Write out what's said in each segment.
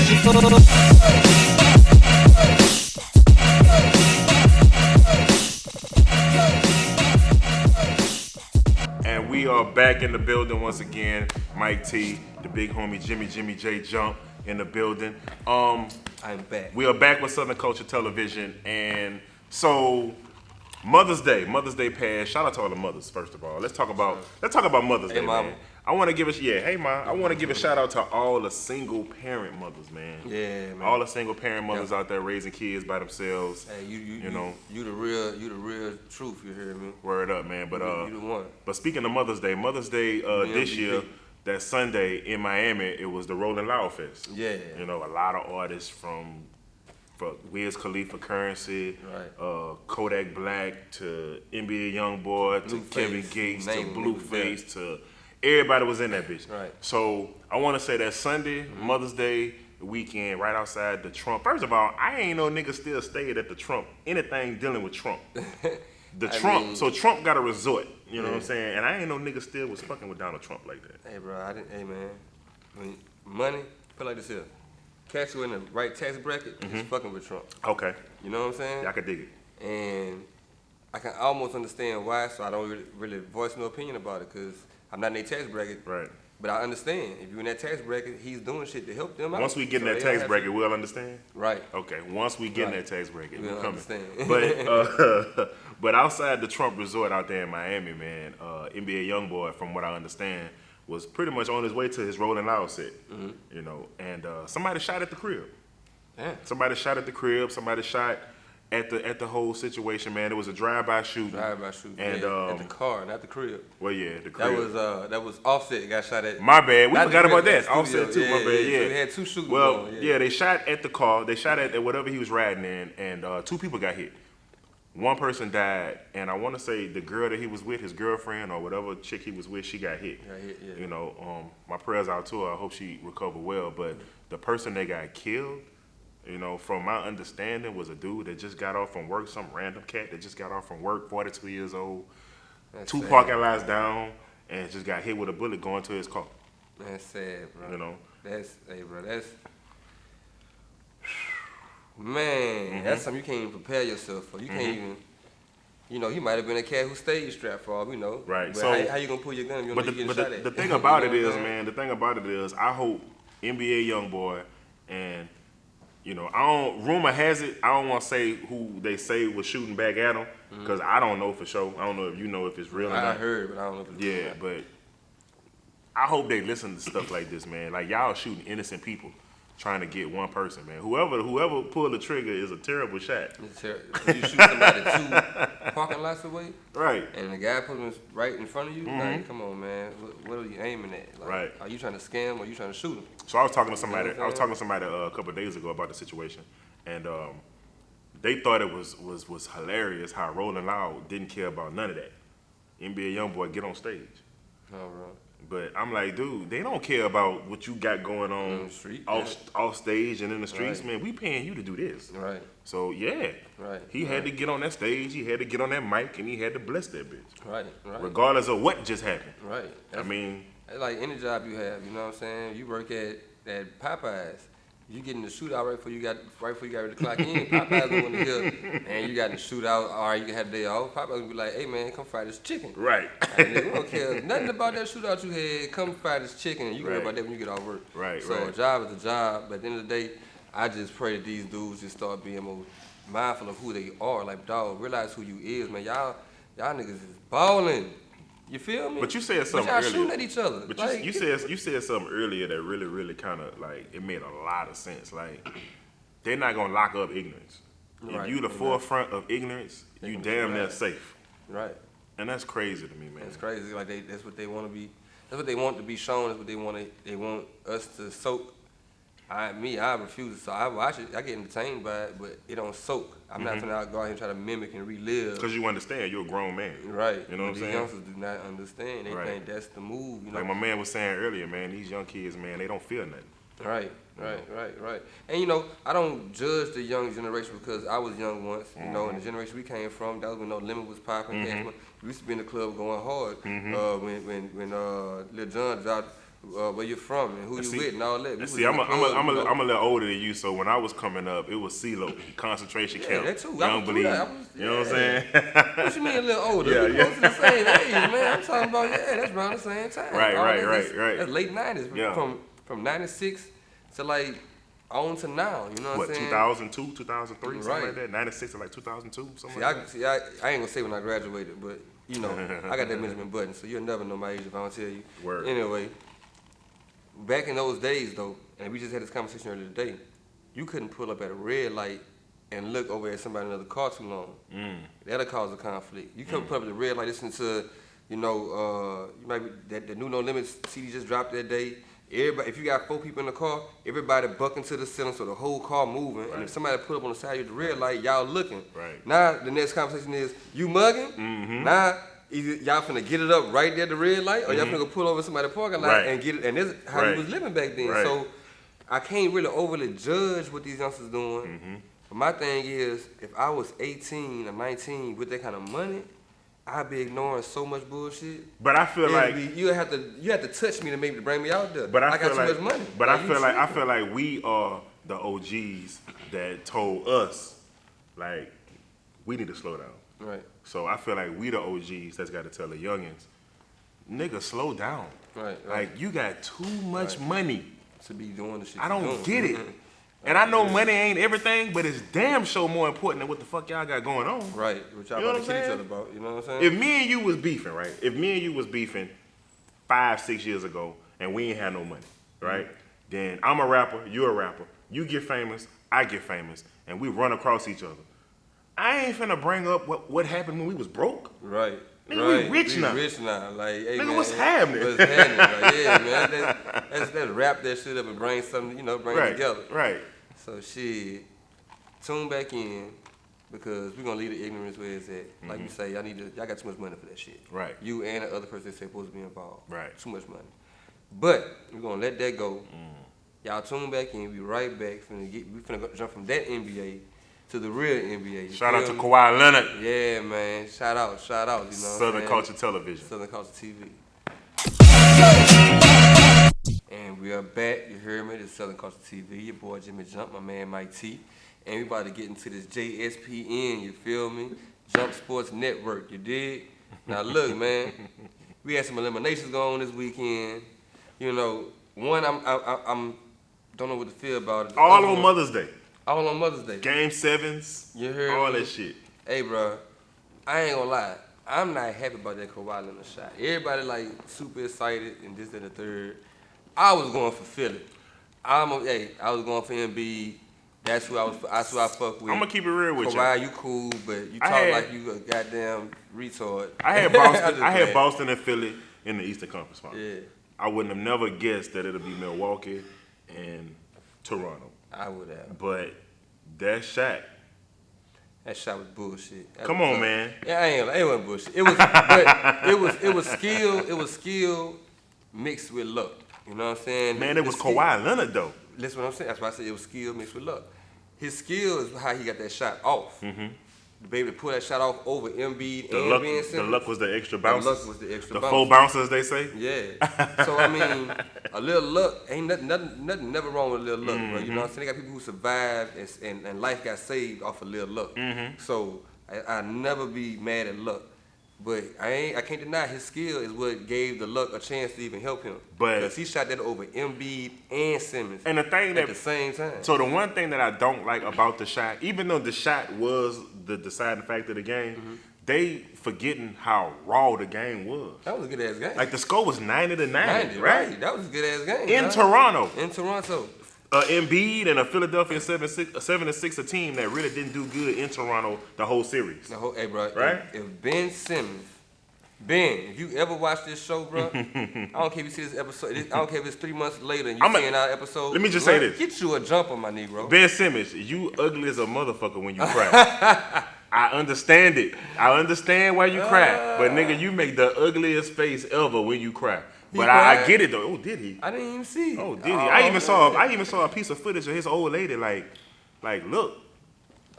And we are back in the building once again. Mike T, the big homie Jimmy J Jump in the building. I'm back. We are back with Southern Culture Television, and so Mother's Day passed. Shout out to all the mothers, first of all. Let's talk about Mother's Day, Mama. man. I want to give I want to give a shout out to all the single parent mothers, man. Yeah, man. All the single parent mothers out there raising kids by themselves. Hey, you know, you the real truth. You hear me? Word up, man. But you the one. But speaking of Mother's Day this year, that Sunday in Miami, it was the Rolling Loud Fest. Yeah. You know, a lot of artists from Wiz Khalifa Currency, right. Kodak Black to NBA YoungBoy to Kevin Gates to Blueface to everybody was in that bitch. Right. So I want to say that Sunday, Mother's Day weekend, right outside the Trump. First of all, I ain't no nigga still stayed at the Trump. Anything dealing with Trump. So Trump got a resort. You know what I'm saying? And I ain't no nigga still was fucking with Donald Trump like that. Hey, bro, hey, man. I mean, money, put like this here. Catch you in the right tax bracket, is fucking with Trump. Okay. You know what I'm saying? Yeah, I can dig it. And I can almost understand why, so I don't really voice no opinion about it, because I'm not in their tax bracket. Right. But I understand. If you're in that tax bracket, he's doing shit to help them out. Once we get in that tax bracket, we'll understand? Right. Okay, once we get in that tax bracket, we'll come understand. But outside the Trump resort out there in Miami, man, NBA YoungBoy, from what I understand, was pretty much on his way to his Rolling Loud set. You know, and somebody shot at the crib. Yeah. Somebody shot at the crib. Somebody shot at the whole situation, man. It was a drive-by shooting. And at the car, not the crib. Well, yeah, the crib. That was Offset got shot at. My bad. We forgot about that. Studio. Offset too. Yeah, my bad. Yeah. So they had two shootings. Well, they shot at the car. They shot at whatever he was riding in, and two people got hit. One person died, and I want to say the girl that he was with, his girlfriend or whatever chick he was with, she got hit. Yeah. You know, my prayers out to her. I hope she recovered well. But the person that got killed, you know, from my understanding, was a dude that just got off from work, some random cat that just got off from work, 42 years old, That's two sad. parking lots down, and just got hit with a bullet going to his car. That's sad, bro. You know, that's man. That's something you can't even prepare yourself for. You can't even. You know, he might have been a cat who stayed strapped for all we know. Right. But So how you gonna pull your gun if you don't know you getting shot at? The thing about it is, man. The thing about it is, I hope NBA YoungBoy and rumor has it, I don't want to say who they say was shooting back at him, because I don't know for sure. I don't know if you know if it's real or not. I heard, but I don't know if it's real. Yeah, but I hope they listen to stuff like this, man. Like, y'all shooting innocent people trying to get one person, man. Whoever pulled the trigger is a terrible shot. It's terrible. You shoot somebody 2 parking lots away, right? And the guy put him right in front of you. Like, come on, man. What are you aiming at? Like, right. Are you trying to scam or are you trying to shoot him? So I was talking to somebody. A couple of days ago about the situation, and they thought it was hilarious how Rolling Loud didn't care about none of that. NBA YoungBoy get on stage. Oh, bro. But I'm like, dude, they don't care about what you got going on the street, off stage and in the streets, right. man. We paying you to do this. Right. So, yeah. Right. He had to get on that stage, he had to get on that mic, and he had to bless that bitch. Right. Regardless of what just happened. Right. It's like any job you have, you know what I'm saying? You work at Popeyes. You get in the shootout right before you got ready to clock in. Popeyes don't want to hear, and you got in the shootout, all right, you can have the day off. Popeyes gonna be like, hey man, come fry this chicken. Right. And they don't care nothing about that shootout you had. Come fry this chicken, and you can worry about that when you get off work. Right. So a job is a job, but at the end of the day, I just pray that these dudes just start being more mindful of who they are. Like, dog, realize who you is, man. Y'all niggas is balling. You feel me? But you said something y'all earlier. shooting at each other. But like, you said something earlier that really, really kind of, like, it made a lot of sense. Like, they're not going to lock up ignorance. Right. If you the forefront of ignorance, you damn near safe. Right. And that's crazy to me, man. It's crazy. Like, that's what they want to be. That's what they want to be shown. That's what they want. They want us to soak. I refuse. So I watch it. I get entertained by it, but it don't soak. I'm not gonna go out here and try to mimic and relive. Because you understand, you're a grown man. Right. You know what I'm saying? These youngsters do not understand. They think that's the move. You know. Like my man was saying earlier, man, these young kids, man, they don't feel nothing. Right. And you know, I don't judge the young generation because I was young once. You know, and the generation we came from, that was when No Limit was popping. We used to be in the club going hard. When Lil Jon dropped where you're from and who you with and all that. See, I'm a little older than you, so when I was coming up, it was CeeLo, concentration camp. That too. Young Bleed. You know what I'm saying? What you mean a little older? Yeah, we close to the same age, man. I'm talking about, that's around the same time. Right. That's late 90s. Yeah. From 96 to like on to now, you know what I'm saying? 2002, 2003, something like that? 96 to like 2002, something like that? I ain't gonna say when I graduated, but, you know, I got that Benjamin Button, so you'll never know my age if I don't tell you. Word. Anyway, back in those days, though, and we just had this conversation earlier today, you couldn't pull up at a red light and look over at somebody in another car too long. That'll cause a conflict. You couldn't pull up at a red light, listen to, you know, you might be, the new No Limits CD just dropped that day. Everybody, if you got 4 people in the car, everybody bucking to the ceiling so the whole car moving. Right. And if somebody put up on the side of the red light, y'all looking. Right. Now the next conversation is, you mugging? Now either y'all finna get it up right there at the red light, or y'all finna go pull over somebody's parking lot and get it. And this is how you was living back then. So I can't really overly judge what these youngsters doing. But my thing is, if I was 18 or 19 with that kind of money, I'd be ignoring so much bullshit. But I feel like you have to touch me to bring me out there. But I got too much money. But I feel like we are the OGs that told us, like, we need to slow down. Right. So I feel like we the OGs that's got to tell the youngins, nigga, slow down. Right. Like, you got too much money to be doing the shit. I don't get it. And I know money ain't everything, but it's damn sure more important than what the fuck y'all got going on. Right, which y'all about to kill each other about, you know what I'm saying? If me and you was beefing, right? If me and you was beefing 5-6 years ago and we ain't had no money, right? Then I'm a rapper, you're a rapper. You get famous, I get famous, and we run across each other. I ain't finna bring up what happened when we was broke. Right. Nigga, we rich now. Like, hey, nigga, man, what's happening? What's happening? Like, yeah, man. Let's wrap that shit up and bring something, bring it together. Right. So, shit, tune back in because we're going to leave the ignorance where it's at. Like you say, y'all got too much money for that shit. Right. You and the other person that's supposed to be involved. Right. Too much money. But we're going to let that go. Y'all tune back in. We right back. We finna jump from that NBA to the real NBA. Shout out to Kawhi Leonard. Yeah, man. Shout out. You know Southern Culture Television. Southern Culture TV. And we are back. You heard me. This is Southern Culture TV. Your boy Jimmy Jump, my man Mike T. And we about to get into this JSPN. You feel me? Jump Sports Network. You dig? Now look, man. We had some eliminations going on this weekend. You know, one I'm don't know what to feel about it. All on Mother's Day. All on Mother's Day. Game 7s. You heard all me? that shit. Hey, bro, I ain't gonna lie. I'm not happy about that Kawhi Leonard shot. Everybody like super excited and this and the third. I was going for Philly. I was going for Embiid. That's who I fuck with. I'm gonna keep it real with you. Kawhi, you cool, but you talk like you a goddamn retard. I had Boston. I had Boston and Philly in the Eastern Conference Finals. Yeah. I wouldn't have never guessed that it'll be Milwaukee and Toronto. I would have. But that shot was bullshit. Come on, man. Yeah, it wasn't bullshit. It was skill. It was skill mixed with luck. You know what I'm saying? Man, it was Kawhi Leonard though. Listen what I'm saying. That's why I said it was skill mixed with luck. His skill is how he got that shot off. The baby to pull that shot off over Embiid and Ben Simmons. The luck was the extra bounces. The luck was the extra bounces. 4 bouncers, they say. Yeah. So I mean, a little luck ain't nothing never wrong with a little luck. But you know what I'm saying? They got people who survived and life got saved off a little luck. So I never be mad at luck. But I can't deny his skill is what gave the luck a chance to even help him. Because he shot that over Embiid and Simmons and the thing at the same time. So the one thing that I don't like about the shot, even though the shot was the deciding factor of the game, they forgetting how raw the game was. That was a good ass game. Like the score was 90-90, 90, right? That was a good ass game. In Toronto. In Toronto. Embiid and a Philadelphia 7-6 a team that really didn't do good in Toronto the whole series. Hey, bro. Right? If Ben Simmons, if you ever watch this show, bro, I don't care if you see this episode. I don't care if it's 3 months later and you seeing our episode. Let me just say this. Get you a jumper, my Negro. Ben Simmons, you ugly as a motherfucker when you cry. I understand it. I understand why you cry. But nigga, you make the ugliest face ever when you cry. But I get it though. Oh, did he? I didn't even see. Oh, did he? I even saw a piece of footage of his old lady like, look.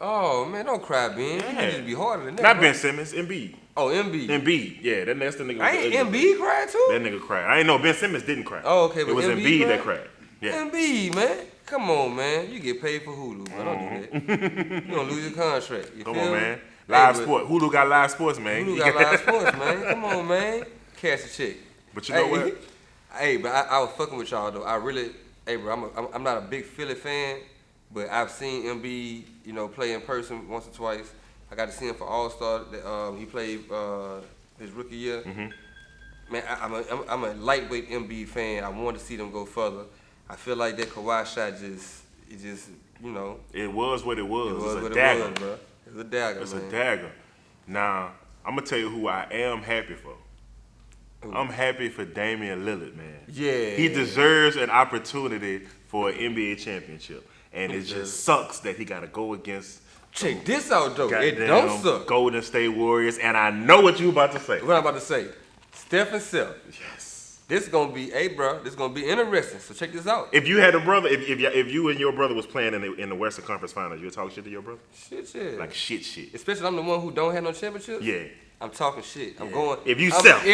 Oh man, don't cry, Ben. Yeah. You need to be harder than that. Not bro. Ben Simmons, Embiid. Oh, Embiid. Embiid, yeah, that's the nigga. I ain't Embiid cried too. That nigga cried. I ain't know Ben Simmons didn't cry. Oh, okay, but it was Embiid that cried. Yeah. Embiid, man. Come on, man. You get paid for Hulu, bro. Don't do that. You gonna lose your contract. You Come feel on, me? man. Live Hey, sport. Hulu got live sports, man. Hulu got live sports, man. Come on, man. Cash the check. But you know what? Hey, but I was fucking with y'all though. I really, hey, bro. I'm not a big Philly fan, but I've seen Embiid, play in person once or twice. I got to see him for All-Star. He played his rookie year. Mm-hmm. Man, I'm a lightweight Embiid fan. I want to see them go further. I feel like that Kawhi shot It was what it was. It was a what dagger. it was, bro. It's a dagger, It's man. a dagger. Now, I'm going to tell you who I am happy for. Ooh. I'm happy for Damian Lillard, man. Yeah. He deserves an opportunity for an NBA championship. And it just sucks that he got to go against Check this out, though. It goddamn don't suck. Golden State Warriors. And I know what you about to say. What I'm about to say. Steph and Seth. Yes. This gonna be, this gonna be interesting. So check this out. If you had a brother, if you and your brother was playing in the Western Conference Finals, you would talk shit to your brother? Shit. Like shit. Especially I'm the one who don't have no championship. Yeah. I'm talking shit. I'm Yeah. going. If you I'm Seth.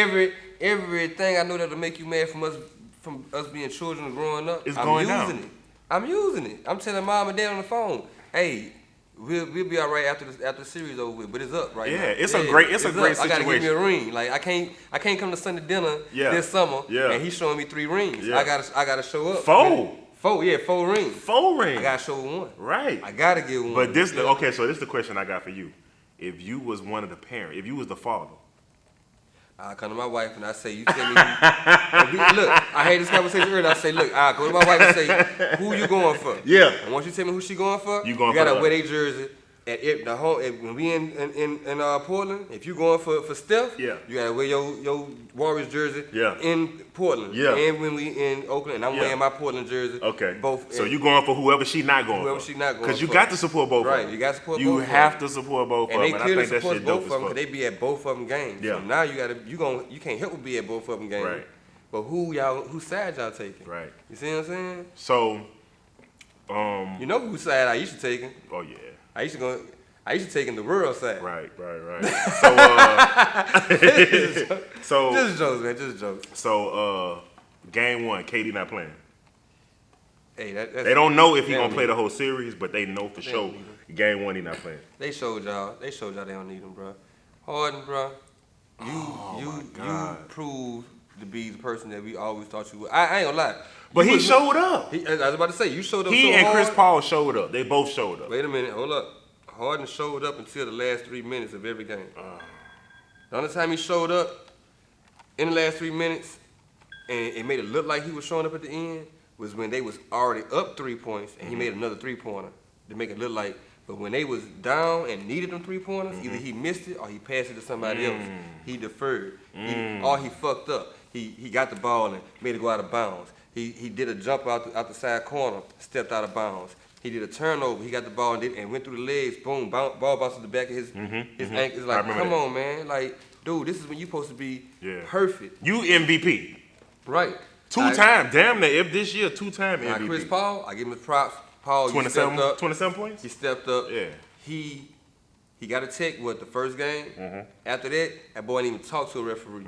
everything I know that'll make you mad from us being children and growing up. It's I'm going using down. it. I'm using it. I'm telling mom and dad on the phone, hey, we'll be all right after the series over with, but it's up right now. Yeah, it's a great up. situation. I gotta give me a ring. Like I can't come to Sunday dinner this summer and he's showing me 3 rings. Yeah. I gotta show up. 4. 4 rings. 4 rings. I gotta show 1. Right. I gotta get 1. But so this is the question I got for you. If you was one of the parents, if you was the father. I come to my wife and I say, you tell me look, I had this conversation earlier. I say, look, I go to my wife and say, who you going for? Yeah. And once you tell me who she going for, You gotta for wear their jersey. When we in Portland, if you going for Steph, Yeah. you gotta wear your Warriors jersey Yeah. in Portland. Yeah. And when we in Oakland, and I'm wearing my Portland jersey. Okay. Both. So you going for whoever she not going Whoever for. she not going Because you for. got to support both of Right, them. you got to support both You of have them. to support both And of they them. And I clearly think that support shit both dope of as them fuck. because they be at both of them games. Yeah. So now you can't help but be at both of them games. Right. But whose side y'all taking? Right. You see what I'm saying? So, You know whose side Aisha taking? oh yeah. Aisha taking the world side. Right. So, Just jokes, man. Just jokes. so game 1, KD not playing. Hey, that's, They don't know if he they gonna don't play need the whole series, but they know for sure need him. game 1 he not playing. They showed y'all they don't need him, bro. Harden, bro. You proved to be the person that we always thought you would. I ain't gonna lie. But You he was- showed up. I was about to say you showed up. He so and hard. Chris Paul showed up. They both showed up. Wait a minute, hold up. Harden showed up until the last 3 minutes of every game. The only time he showed up in the last 3 minutes, and it made it look like he was showing up at the end, was when they was already up 3 points, and he made another 3-pointer to make it look like. But when they was down and needed them 3-pointers, either he missed it or he passed it to somebody else. He deferred. He fucked up. He got the ball and made it go out of bounds. He did a jump out the side corner, stepped out of bounds. He did a turnover. He got the ball and went through the legs. Boom, ball bounced to the back of his ankle. It's like, come on, man. Like, dude, this is when you supposed to be perfect. You MVP. Right. 2 times. Damn near. If this year, 2-time Now, MVP. Chris Paul, I give him his props. Paul, you stepped 27, up. 27 points? He stepped up. Yeah. He got a check, the first game? After that boy didn't even talk to a referee.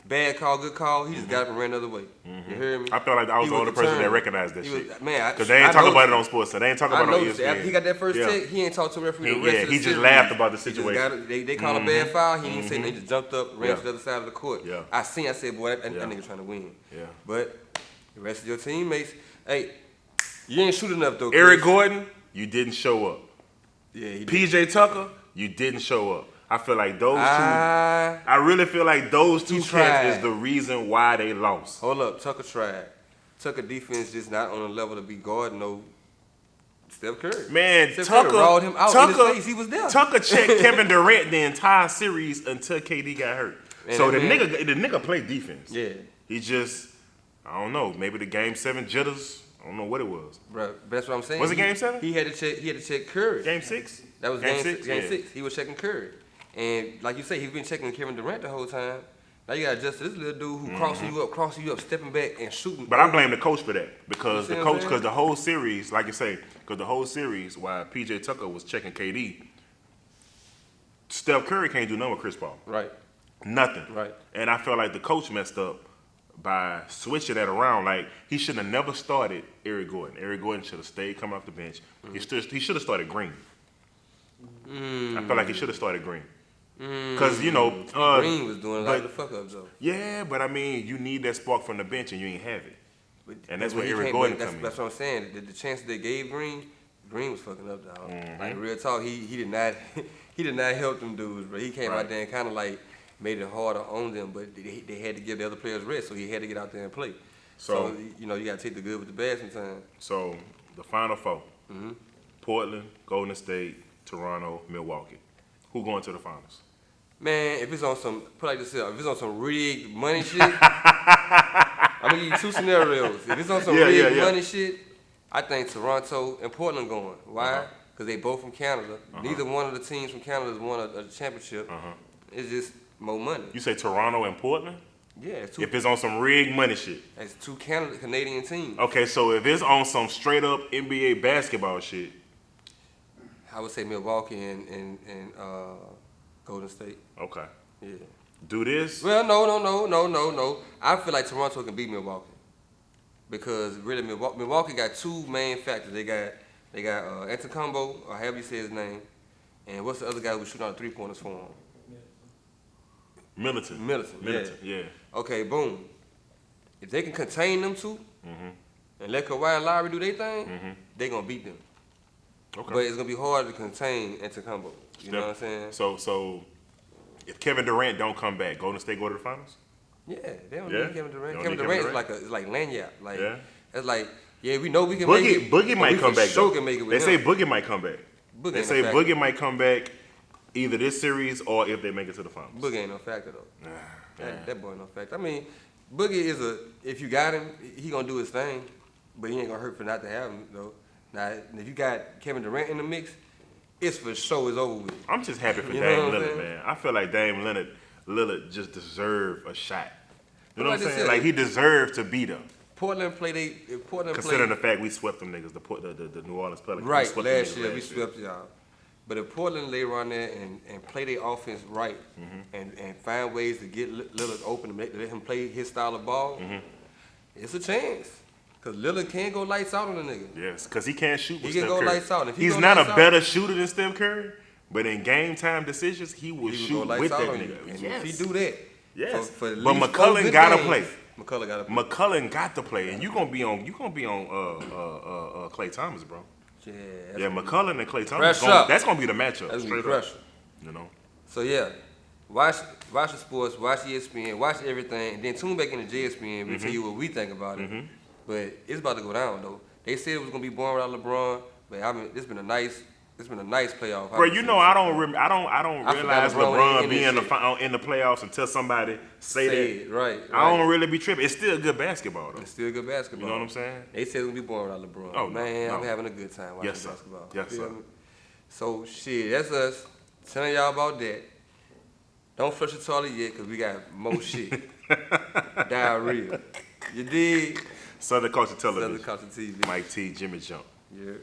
Bad call, good call. He just got up and ran the other way. You hear me? I felt like I was He the only person that determined. recognized that He shit. was- man, Because they ain't talking about it on noticed sports. So they ain't talking I about it on noticed ESPN. after he got that first check, he ain't talked to a referee the rest of the He just series. laughed about the He just situation. got it. They called a bad foul. He didn't say nothing. He just jumped up, ran Yeah. to the other side of the court. Yeah. I said, boy, that Yeah. nigga trying to win. Yeah. But the rest of your teammates, hey, you ain't shoot enough though. Chris. Eric Gordon, you didn't show up. Yeah, he did. PJ Tucker, you didn't show up. I feel like those two. Ah. I really feel like those two He cats tried. is the reason why they lost. Hold up, Tucker tried. Tucker defense just not on the level to be guarding no Steph Curry. Man, Steph Tucker Curry rolled him out in his face. He was there. Tucker checked Kevin Durant the entire series until KD got hurt. Man, so the man. nigga played defense. Yeah. He just, I don't know, maybe the game 7 jitters. I don't know what it was. Bro, but that's what I'm saying. Was it game 7? He had to check Curry. Game 6? That was game 6. Game yeah. 6. He was checking Curry. And like you say, he's been checking Kevin Durant the whole time. Now you got just this little dude who crossing you up, stepping back and shooting. But I blame the coach for that because because the whole series, like you say, because the whole series, while PJ Tucker was checking KD, Steph Curry can't do nothing with Chris Paul. Right. Nothing. Right. And I felt like the coach messed up by switching that around. Like, he should have never started Eric Gordon. Eric Gordon should have stayed coming off the bench. He should have started Green. I felt like he should have started Green. Because, Green was doing a lot of the fuck-ups, though. Yeah, but I mean, you need that spark from the bench and you ain't have it. And that's where Eric Gordon comes in. That's what I'm saying. The chance they gave Green was fucking up, dog. Like, real talk, he did not he did not help them dudes, bro. He came out there and kind of like made it harder on them, but they had to give the other players rest, so he had to get out there and play. So you got to take the good with the bad sometimes. So, the Final Four. Portland, Golden State, Toronto, Milwaukee. Who going to the finals? Man, if it's on some, put like this up, if it's on some rigged money shit, I'm going to give you two scenarios. If it's on some rigged money shit, I think Toronto and Portland going. Why? Because they both from Canada. Neither one of the teams from Canada has won a championship. It's just more money. You say Toronto and Portland? Yeah. If it's on some rigged money shit. It's two Canadian teams. Okay, so if it's on some straight up NBA basketball shit. I would say Milwaukee and Golden State. Okay. Yeah. Do this? Well, no. I feel like Toronto can beat Milwaukee because really Milwaukee got two main factors. They got Antetokounmpo, or however you say his name, and what's the other guy who was shooting out 3-pointers for him? Middleton, yeah. Okay, boom. If they can contain them two and let Kawhi and Lowry do their thing, they gonna beat them. Okay. But it's gonna be hard to contain Antetokounmpo. You know what I'm saying? So if Kevin Durant don't come back, Golden State go to the finals? Yeah, they don't need Kevin Durant. Kevin Durant is like lanyard. Like it's like, we know we can make it. Boogie might come back. Can make it with they say Boogie might come back. They say Boogie might come back either this series or if they make it to the finals. Boogie ain't no factor though. That boy no factor. I mean, Boogie if you got him, he gonna do his thing, but he ain't gonna hurt for not to have him though. Now, if you got Kevin Durant in the mix, it's for sure it's over with. I'm just happy for Dame Lillard, man. I feel like Dame Lillard just deserve a shot. You know what I'm saying? Like, he deserved to beat them. Considering the fact we swept them niggas, the New Orleans Pelicans. Right, last year we swept y'all. But if Portland lay around there and play their offense right and find ways to get Lillard open and let him play his style of ball, it's a chance. Because Lillard can go lights out on the nigga. Yes, because he can't shoot with He Steph can go Curry. lights out. He's not a better shooter than Steph Curry, but in game time decisions, he will shoot with that nigga. And if he do that, for but McCullough gotta play. McCullough got to play, and you gonna be on Klay Thomas, bro. Yeah, McCullough and Klay Thomas. That's gonna be the matchup. That's straight pressure. Up. You know. So yeah, watch the sports, watch ESPN, watch everything, and then tune back into JSPN. We tell you what we think about it. But it's about to go down though. They said it was gonna be boring without LeBron, but I mean, it's been a nice playoff. Bro, you know I don't realize LeBron being in the playoffs until somebody say that. Right. I don't really be tripping. It's still good basketball though. It's still good basketball. You know what I'm saying? They said it was gonna be boring without LeBron. Oh man, no. I'm having a good time watching basketball. Yes, sir. So shit, that's us telling y'all about that. Don't flush the toilet yet, cause we got more shit. Diarrhea. You dig? Southern Culture Television. Southern Culture TV. Mike T, Jimmy Jump. Yeah.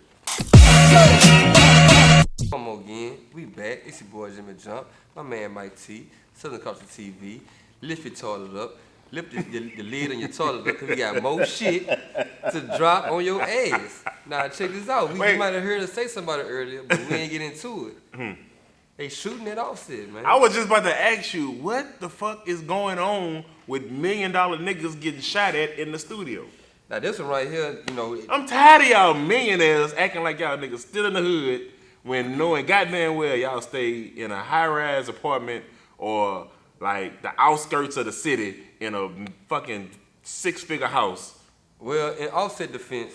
Come on again. We back. It's your boy Jimmy Jump. My man Mike T. Southern Culture TV. Lift your toilet up. Lift the lid on your toilet up because we got more shit to drop on your ass. Now check this out. You might have heard us say somebody earlier, but we ain't get into it. They shooting at Offset, man. I was just about to ask you, what the fuck is going on with $1 million niggas getting shot at in the studio? Now this one right here, I'm tired of y'all millionaires acting like y'all niggas still in the hood when knowing goddamn well y'all stay in a high-rise apartment or like the outskirts of the city in a fucking 6-figure house. Well, in Offset defense,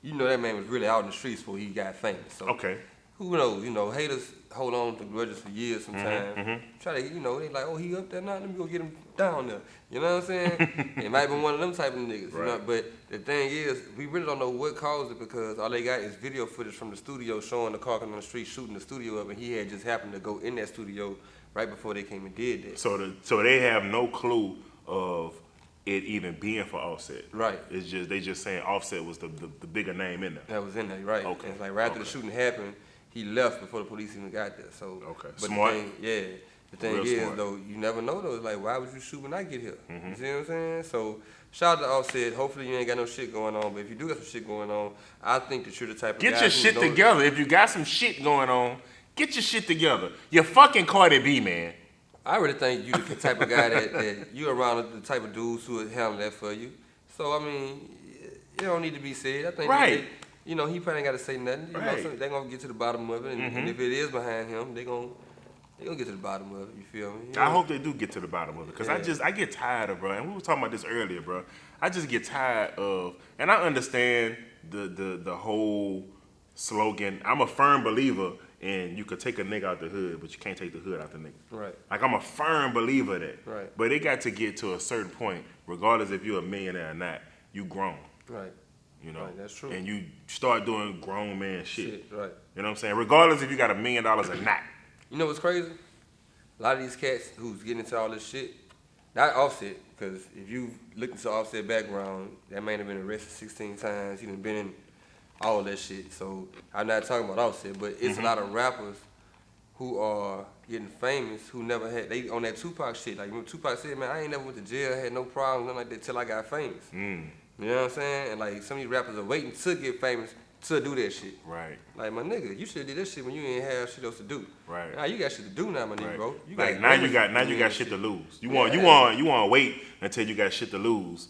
that man was really out in the streets before he got famous. So okay. Who knows? Haters hold on to grudges for years sometimes. Try to, they like, oh, he up there now, let me go get him down there. You know what I'm saying? It might be one of them type of niggas. Right. But the thing is, we really don't know what caused it because all they got is video footage from the studio showing the car coming on the street shooting the studio up, and he had just happened to go in that studio right before they came and did that. So they have no clue of it even being for Offset. Right. It's just they just saying Offset was the bigger name in there. That was in there, right? Okay. And it's like right after the shooting happened, he left before the police even got there. So okay, but smart. The thing Real is smart. though, you never know though. It's like, why would you shoot when I get here? You see what I'm saying? So shout out to Offset. Hopefully you ain't got no shit going on. But if you do got some shit going on, I think that you're the type of guy Get your who shit knows- together. If you got some shit going on, get your shit together. You're fucking Cardi B, man. I really think you the type of guy that you around the type of dudes who would handle that for you. So I mean, it don't need to be said. I think Right. he probably ain't got to say nothing. You know, Right. so they gonna get to the bottom of it, and if it is behind him, they gonna get to the bottom of it. You feel me? I hope they do get to the bottom of it, cause Yeah. I get tired of, bro. And we were talking about this earlier, bro. I just get tired of, and I understand the whole slogan. I'm a firm believer in you could take a nigga out the hood, but you can't take the hood out the nigga. Right. Like I'm a firm believer of that. Right. But it got to get to a certain point, regardless if you're a millionaire or not. You grown. Right. You know. Right, that's true. And you start doing grown man shit. Right. You know what I'm saying? Regardless if you got $1 million or not. You know what's crazy? A lot of these cats who's getting into all this shit, not Offset, because if you look into Offset background, that man have been arrested 16 times. He done been in all that shit. So I'm not talking about Offset, but it's a lot of rappers who are getting famous who never had, they on that Tupac shit. Like when Tupac said, man, I ain't never went to jail, had no problems, nothing like that till I got famous. You know what I'm saying? And like some of these rappers are waiting to get famous to do that shit. Right. Like my nigga, you should have did that shit when you ain't have shit else to do. Right. Now you got shit to do now, my nigga, Right. bro. Like now you got shit to lose. You want to wait until you got shit to lose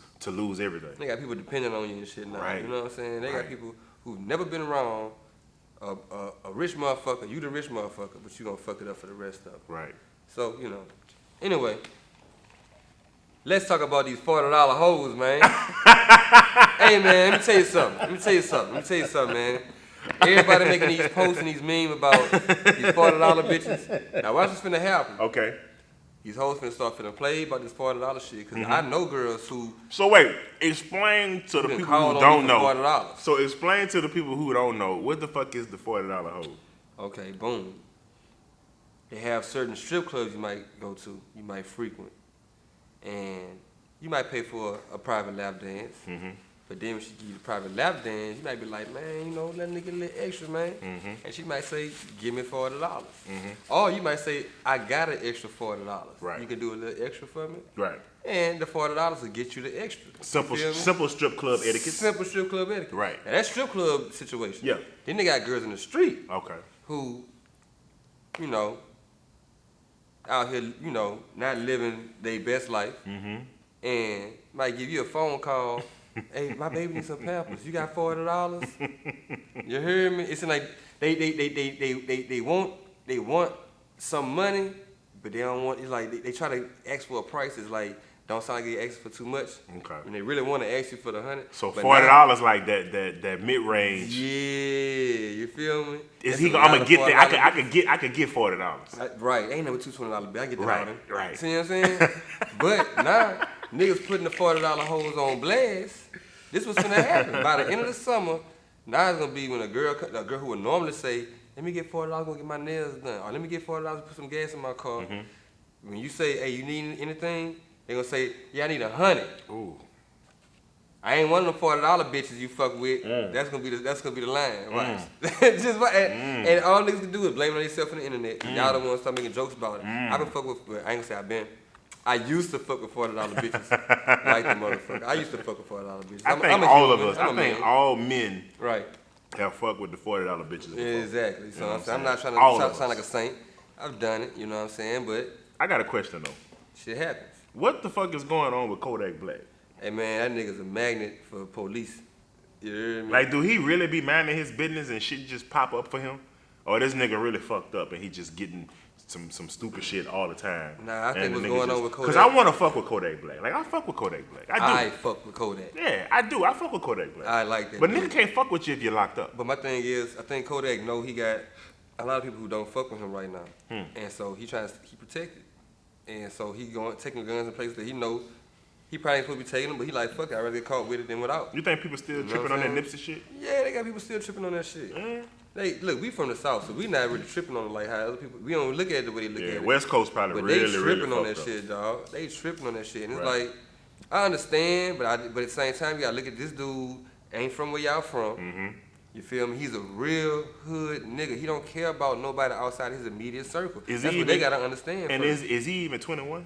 everything. They got people depending on you and shit now. Right. You know what I'm saying? They Right. got people who've never been around a rich motherfucker, you the rich motherfucker, but you gonna fuck it up for the rest of them. Right. So, anyway, let's talk about these $40 hoes, man. Hey, man, let me tell you something, man. Everybody making these posts and these memes about these $40 bitches. Now, watch what's finna happen. Okay. These hoes finna start finna play about this $40 shit, because I know girls who... So wait, explain to the been people called who on don't me for know. $40. So explain to the people who don't know, what the fuck is the $40 hoe? Okay, boom. They have certain strip clubs you might go to, you might frequent, and you might pay for a private lap dance. But then when she give you the private lap dance, you might be like, man, let me get a little extra, man. And she might say, give me $40. Or you might say, I got an extra $40. Right. You can do a little extra for me. Right. And the $40 will get you the extra. Simple You feel me? simple strip club etiquette. Simple strip club etiquette. Right. Now that strip club situation. Yeah. Then they got girls in the street Okay. who, out here, not living their best life, and might give you a phone call. Hey, my baby needs some Pampers. You got $40? You hear me? It's like they want some money, but they don't want. It's like they try to ask for a price. It's like don't sound like they asking for too much. Okay. And they really want to ask you for the $100. So but $40 like that mid range. Yeah, you feel me? Is he? I'm gonna get that. I could get $40. Right, ain't never $220 bill. I get that Right, out of him. right. See what I'm saying? But now niggas putting the $40 hoes on blast. This was gonna happen by the end of the summer. Now it's gonna be when a girl who would normally say, "Let me get $40, go get my nails done," or "Let me get $40 to put some gas in my car." When you say, "Hey, you need anything?" They gonna say, "Yeah, I need $100." Ooh. I ain't one of them $40 bitches you fuck with. That's gonna be the line. Right? Just and all niggas can do is blame it on themselves on the internet. Y'all the ones start making jokes about it. I've been fucking with. I ain't gonna say I've been. I used to fuck with $40 bitches like the motherfucker. I used to fuck with $40 bitches. I think I'm a all human. of us. I'm I a think man. all men Right. have fucked with the $40 bitches. Before. Exactly. So You know what I'm not trying All to of sound us. like a saint. I've done it. You know what I'm saying? But I got a question though. shit happens. What the fuck is going on with Kodak Black? Hey man, that nigga's a magnet for police. You hear me? Like, do he really be minding his business and shit just pop up for him? Or this nigga really fucked up and he just getting some stupid shit all the time? Nah, I think what's going on with Kodak. Because I want to fuck with Kodak Black. Like, I fuck with Kodak Black. I do. fuck with Kodak. Yeah, I do. I fuck with Kodak Black. I like that. But dude. nigga can't fuck with you if you're locked up. But my thing is, I think Kodak know he got a lot of people who don't fuck with him right now, and so he trying to keep protected, and so he taking guns in places that he know he probably ain't supposed to be taking them, but he like fuck it, I'd rather get caught with it than without. You think people still tripping on that Nipsey shit? Yeah, they got people still tripping on that shit. Look, we from the South, so we not really tripping on it like how other people. We don't look at it the way they look at it. West Coast probably but really, they tripping really on that fucked shit, dog. They tripping on that shit, and it's Right. like I understand, but at the same time, you gotta look at this dude. Ain't from where y'all from. Mm-hmm. You feel me? He's a real hood nigga. He don't care about nobody outside his immediate circle. That's what they gotta understand. And first. is he even 21?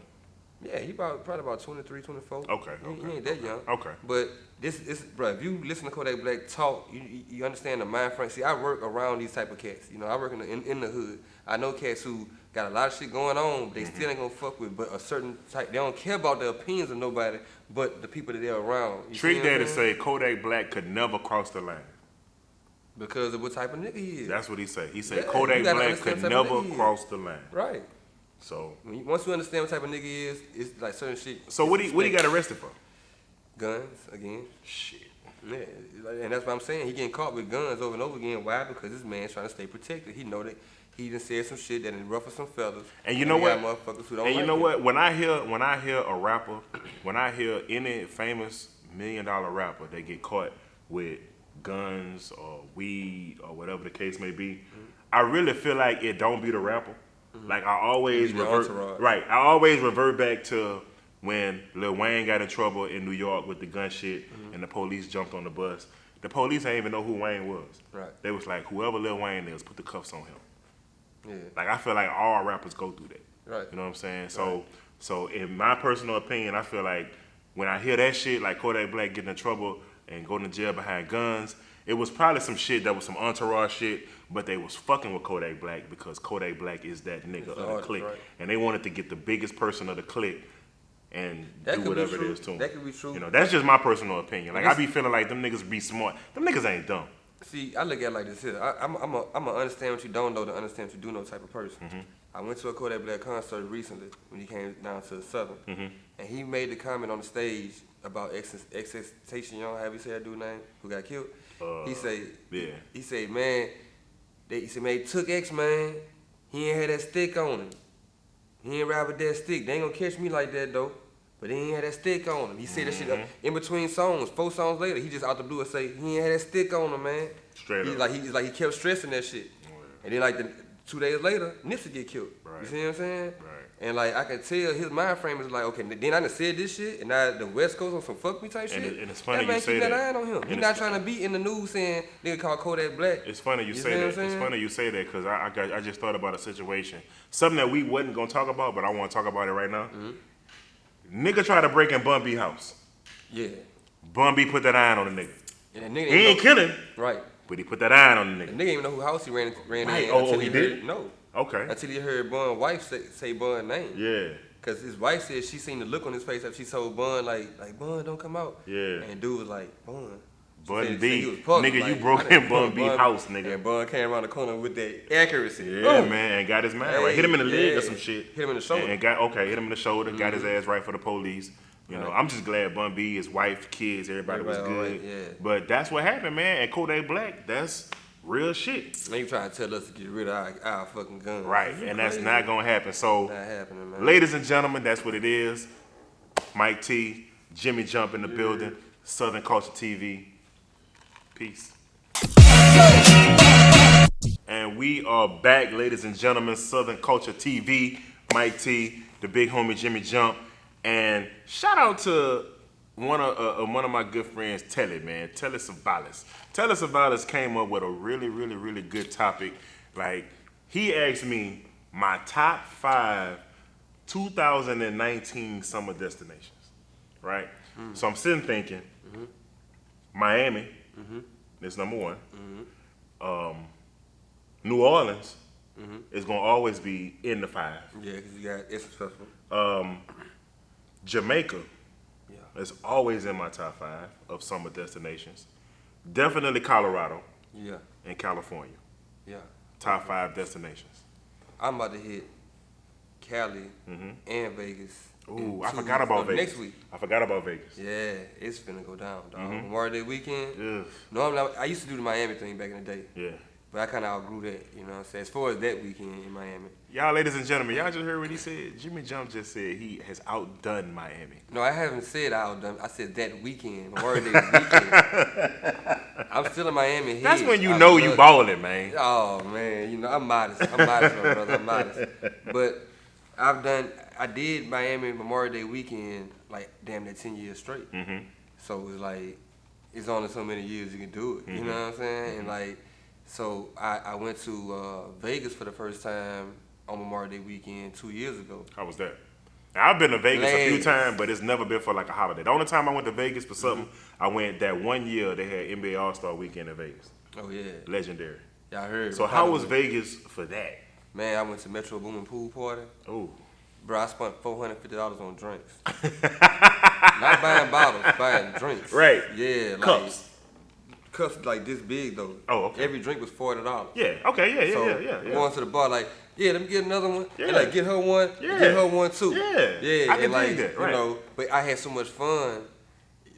Yeah, he probably about 23, 24. Okay. He ain't that young. Okay. But this, bro, if you listen to Kodak Black talk, you understand the mind frame. See, I work around these type of cats. You know, I work in the hood. I know cats who got a lot of shit going on, but they still ain't gonna fuck with but a certain type. They don't care about the opinions of nobody but the people that they're around. Trick Daddy say Kodak Black could never cross the line. Because of what type of nigga he is. That's what he said. He said Yeah, Kodak you gotta Black understand could what type of never nigga he is. cross the line. Right. So Once you understand what type of nigga he is, it's like certain shit. So what he got arrested for? Guns again. Shit. Yeah, and that's what I'm saying. He getting caught with guns over and over again. Why? Because this man's trying to stay protected. He know that he done said some shit that done ruffle some feathers. And you know what? Motherfuckers who don't And you like know it. what? When I hear a rapper, when I hear any famous $1 million rapper, they get caught with guns or weed or whatever the case may be, I really feel like it don't be the rapper. Like I always I always revert back to when Lil Wayne got in trouble in New York with the gun shit and the police jumped on the bus. The police ain't even know who Wayne was. Right. They was like, whoever Lil Wayne is, put the cuffs on him. Yeah. Like I feel like all rappers go through that. Right. You know what I'm saying? So in my personal opinion, I feel like when I hear that shit, like Kodak Black getting in trouble and going to jail behind guns, it was probably some shit that was some entourage shit, but they was fucking with Kodak Black because Kodak Black is that nigga of the clique. Right. And they wanted to get the biggest person of the clique and do whatever it is to him. That could be true. You know, that's just my personal opinion. Like I be feeling like them niggas be smart. Them niggas ain't dumb. See, I look at it like this here. I'm a understand what you don't know to understand what you do know type of person. I went to a Kodak Black concert recently when he came down to the Southern, and he made the comment on the stage about Extentation Young, however you say that dude's name, who got killed. He said, man, he took X, man. He ain't had that stick on him. He ain't ride with that stick. They ain't gonna catch me like that though. But he ain't had that stick on him. He said that shit up in between songs. 4 songs later, he just out the blue and say he ain't had that stick on him, man. Straight up. He kept stressing that shit. And then 2 days later, Nipsey get killed. Right. You see what I'm saying? Right. And like I can tell his mind frame is like, okay, then I done said this shit, and now the West Coast on some fuck me type shit. And it's funny that you say keep that. Eye on him. He's not trying to be in the news saying nigga called Kodak Black. It's funny you see say what that. I'm It's saying? funny you say that because I just thought about a situation, something that we wasn't gonna talk about, but I want to talk about it right now. Nigga tried to break in Bun B house. Yeah. Bun B put that iron on the nigga. And the nigga He ain't kill him, Right. but he put that iron on the The nigga. nigga didn't even know who house he ran Right. in. Oh, until he heard- did? No. Okay. Until he heard Bun's wife say Bun's name. Yeah. Cause his wife said she seen the look on his face after she told Bun like Bun don't come out. Yeah. And dude was like Bun. Bun B, nigga, you broke in Bun B house, nigga. And Bun came around the corner with that accuracy. Yeah, man, and got his man right. Hit him in the leg or yeah. some shit. Hit him in the shoulder. And hit him in the shoulder. Got his ass right for the police. You know, I'm just glad Bun B, his wife, kids, everybody was Everybody good. all right, yeah. But that's what happened, man. And Kodak Black, that's real shit. Now you trying to tell us to get rid of our fucking guns. Right, and that's not gonna happen. So, Not happening, man. ladies and gentlemen, that's what it is. Mike T, Jimmy Jump in the building, Southern Culture TV. Peace. And we are back, ladies and gentlemen, Southern Culture TV, Mike T, the big homie Jimmy Jump, and shout out to one of my good friends, Telly, man, Telly Savalas. Telly Savalas came up with a really, really, really good topic. Like, he asked me my top 5 2019 summer destinations, right? So I'm sitting thinking, Miami is number 1. New Orleans is gonna always be in the 5. Yeah, because you got Essence Festival. Jamaica is always in my top 5 of summer destinations. Definitely Colorado Yeah. and California. Yeah. Top 5 destinations. I'm about to hit Cali and Vegas. Ooh, I forgot about Vegas. Next week. I forgot about Vegas. Yeah, it's finna go down, dog. Memorial Day weekend. Ugh. Normally, I used to do the Miami thing back in the day, Yeah. but I kind of outgrew that, you know what I'm saying? As far as that weekend in Miami. Y'all, ladies and gentlemen, y'all just heard what he said? Jimmy Jump just said he has outdone Miami. No, I haven't said outdone. I said that weekend, Memorial Day weekend. I'm still in Miami. That's when you know you balling, man. Oh man, you know I'm modest. I'm modest, my brother. I'm modest. But I did Miami Memorial Day weekend like damn near 10 years straight. Mm-hmm. So it's like it's only so many years you can do it. You know what I'm saying? And like, so I went to Vegas for the first time on Memorial Day weekend 2 years ago. How was that? Now, I've been to Vegas a few times, but it's never been for like a holiday. The only time I went to Vegas for something, I went that one year they had NBA All-Star Weekend in Vegas. Oh yeah, Legendary. Yeah, I heard. So how was Vegas for that? Man, I went to Metro Boomin Pool Party. Oh. Bro, I spent $450 on drinks. Not buying bottles, buying drinks. Right. Yeah, like Cups. Cups like this big though. Oh, okay. Every drink was $40. Yeah. Okay. Yeah. Going to the bar like, yeah, let me get another one. Yeah. And like get her one. Yeah. Get her one too. Yeah. I can like, dig that. Right. You know, but I had so much fun.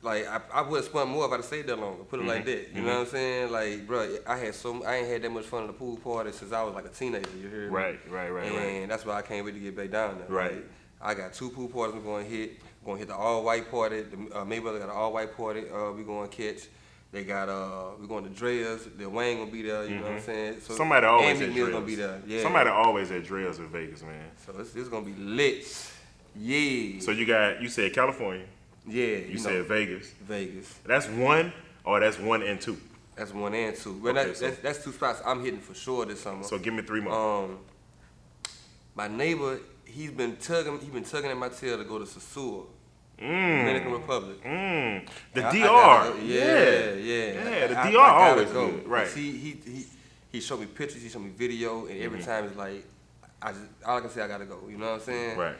Like I would have spent more if I'd have stayed there longer. Put it like that. You know what I'm saying? Like, bro, I ain't had that much fun at the pool party since I was like a teenager. You hear me? Right. And that's why I can't wait to get back down there. Right. Like, I got 2 pool parties we're going to hit. We're going to hit the all-white party. The Mayweather got an all-white party we're going to catch. They got, we're going to Drea's. The Wayne going to be there, you know what I'm saying? So, somebody always at Drea's Drea's. going to be there. Yeah. Somebody always at Drea's in Vegas, man. So it's going to be lit. Yeah. So you said California. Yeah. You said Vegas. Vegas. That's 1 or that's 1 and 2? That's 1 and 2. Well, Okay, that's 2 spots I'm hitting for sure this summer. So give me 3 more. My neighbor, he's been tugging at my tail to go to Sosua, Dominican Republic. The DR. Yeah. The DR always good. Right. He showed me pictures, he showed me video, and every time it's like, all I can say, I gotta go. You know what I'm saying? Right.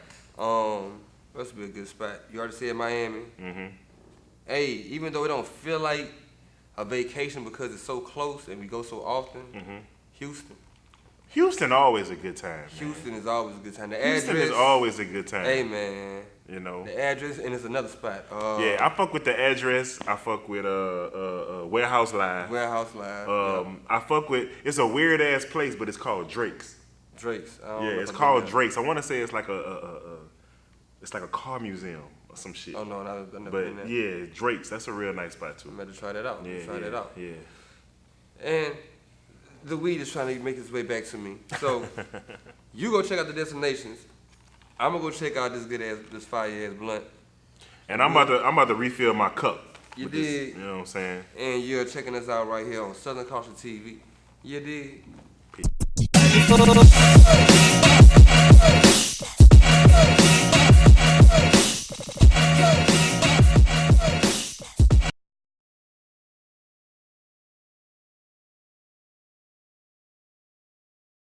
That's be a good spot. You already said Miami. Hey, even though it don't feel like a vacation because it's so close and we go so often, Houston always a good time. Man. Houston is always a good time. Houston is always a good time. Hey man. You know. The address and it's another spot. Yeah, I fuck with the address. I fuck with Warehouse Live. Warehouse Live. I fuck with it's a weird ass place, but it's called Drake's. Drake's. It's called Drake's. I want to say it's like a car museum or some shit. Oh no, I've never but been there. Yeah, Drake's. That's a real nice spot too. I'm going to try that out. Yeah, try that out. Yeah. And the weed is trying to make its way back to me. So you go check out the destinations. I'm gonna go check out this fire ass blunt. And I'm about to refill my cup. You did. dig? You know what I'm saying? And you're checking us out right here on Southern Culture TV. You dig? Peace.